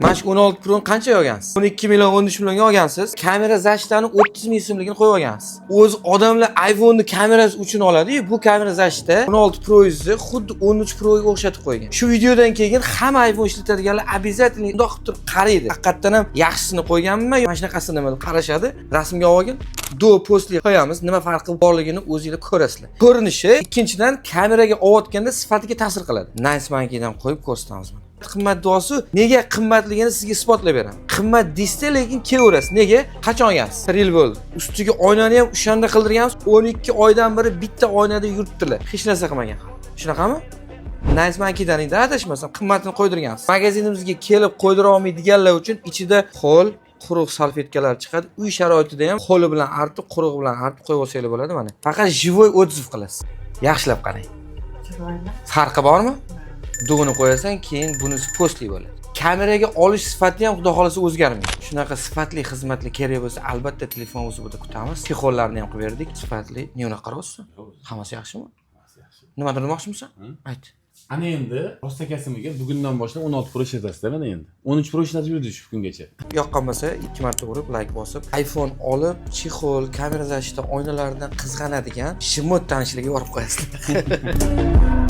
Mana shu 16 Pro ni qancha olgansiz? 12 million, 13 millionga olgansiz. Kamera zashtani 30 ming so'mligini qo'yib olgansiz. O'zi odamlar iPhone ni kamerasi uchun oladi-yu, bu kamera zashti 16 Pro ni xuddi 13 Pro ga o'xshatib qo'ygan. Shu videodan keyin hamma iPhone ishlatadiganlar обязательно bundoq qilib turib qaraydi. Haqiqatan ham yaxshisini qo'yganmi, mana shunaqasini nima deb qarashadi. Rasmga olgin, do postli qo'yamiz. Nima farqi borligini o'zingizlar ko'rasizlar. Ko'rinishi, ikkinchidan kameraga olayotganda sifatiga ta'sir qiladi. Nice Monkey'dan qo'yib ko'rsatamiz. Qimmat duosi nega qimmatligini sizga isbotlab beraman. Qimmat desda lekin kelaverasiz. Nega? Qachon olgansiz? Real bo'ldi. Ustiga oynani ham o'shanda qildirganmiz. 12 oydan beri bitta oynada yuribdilar. Hech narsa qilmagan. Shunaqami? Nice Monkey'dan edi, adashmasam qimmatini qo'ydirgansiz. Magazinimizga kelib qo'ydira olmaydiganlar uchun ichida qo'l quruq salfetkalar chiqadi. Uy sharoitida ham qo'li bilan artib, quruq bilan artib qo'yib olsanglar bo'ladi mana. Faqat живой отзыв qilasiz. Yaxshilab qarang. Farqi bormi? Dug'ini qo'yasan, keyin bunisi postli bo'ladi. Kameraga olish sifati ham xudo xolasa o'zgarmaydi. Shunaqa sifatli xizmatli kerak bo'lsa, albatta telefon o'zi burada kutamiz. Texollarni ham qilib berdik, sifatli. Nima qarayapsiz? Hammasi yaxshimi? Nimadir demoqchimisan? Ayt. Ana endi rostakasimiga bugundan boshlab 16 Pro ishlatasiz mana endi. 13 Pro ishlatib yurdik shu kungacha. Yoqqan bo'lsa 2 marta urib, like bosib, iPhone olib, chexol, kamera zashti, oynalaridan qizg'anadigan shimot tanishlarga borib qo'yasizlar.